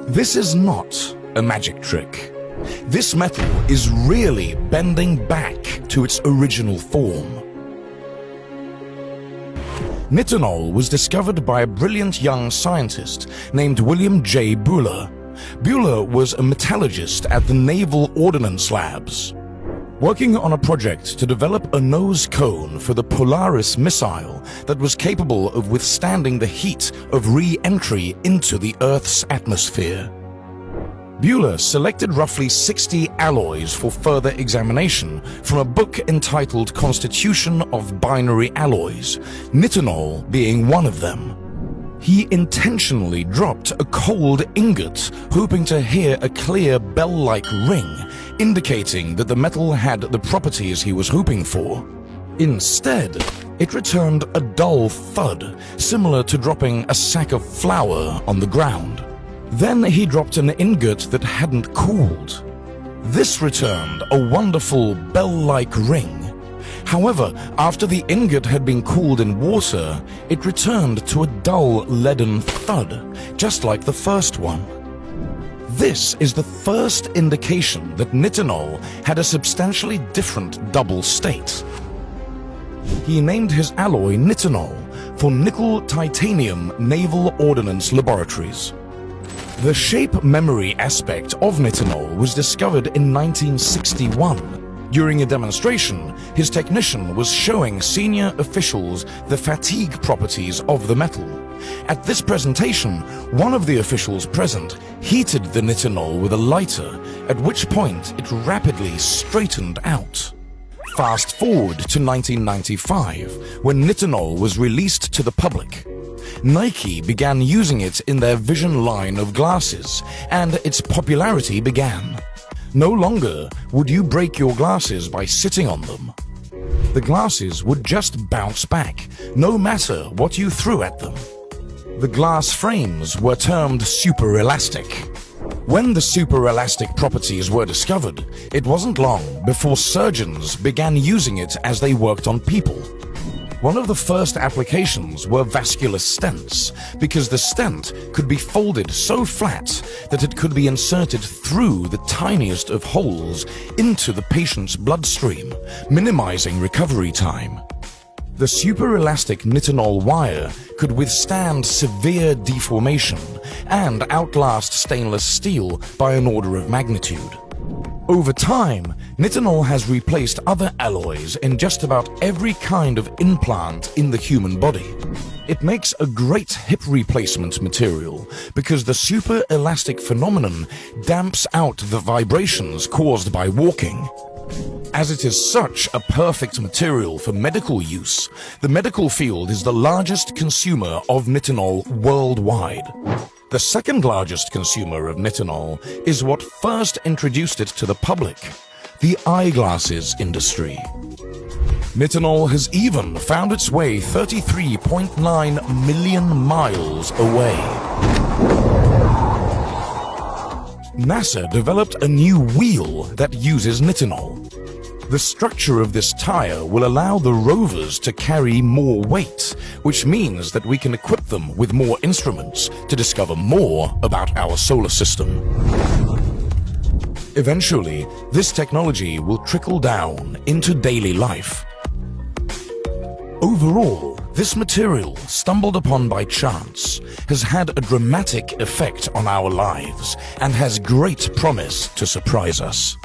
This is not a magic trick. This metal is really bending back to its original form. Nitinol was discovered by a brilliant young scientist named William J. Buehler. Buehler was a metallurgist at the Naval Ordnance Labs, working on a project to develop a nose cone for the Polaris missile that was capable of withstanding the heat of re-entry into the Earth's atmosphere. Buehler selected roughly 60 alloys for further examination from a book entitled Constitution of Binary Alloys, nitinol being one of them. He intentionally dropped a cold ingot, hoping to hear a clear bell-like ring, indicating that the metal had the properties he was hoping for. Instead, it returned a dull thud, similar to dropping a sack of flour on the ground. Then he dropped an ingot that hadn't cooled. This returned a wonderful bell-like ring. However, after the ingot had been cooled in water, it returned to a dull leaden thud, just like the first one. This is the first indication that nitinol had a substantially different double state. He named his alloy nitinol for Nickel-Titanium Naval Ordnance Laboratories. The shape memory aspect of nitinol was discovered in 1961. During a demonstration, his technician was showing senior officials the fatigue properties of the metal. At this presentation, one of the officials present heated the nitinol with a lighter, at which point it rapidly straightened out. Fast forward to 1995, when nitinol was released to the public. Nike began using it in their Vision line of glasses, and its popularity began. No longer would you break your glasses by sitting on them. The glasses would just bounce back, no matter what you threw at them. The glass frames were termed super elastic. When the super elastic properties were discovered, it wasn't long before surgeons began using it as they worked on people. One of the first applications were vascular stents, because the stent could be folded so flat that it could be inserted through the tiniest of holes into the patient's bloodstream, minimizing recovery time. The super-elastic nitinol wire could withstand severe deformation and outlast stainless steel by an order of magnitude. Over time, nitinol has replaced other alloys in just about every kind of implant in the human body. It makes a great hip replacement material because the super-elastic phenomenon damps out the vibrations caused by walking. As it is such a perfect material for medical use, the medical field is the largest consumer of nitinol worldwide. The second largest consumer of nitinol is what first introduced it to the public, the eyeglasses industry. Nitinol has even found its way 33.9 million miles away. NASA developed a new wheel that uses nitinol. The structure of this tire will allow the rovers to carry more weight, which means that we can equip them with more instruments to discover more about our solar system. Eventually, this technology will trickle down into daily life. Overall, this material, stumbled upon by chance, has had a dramatic effect on our lives and has great promise to surprise us.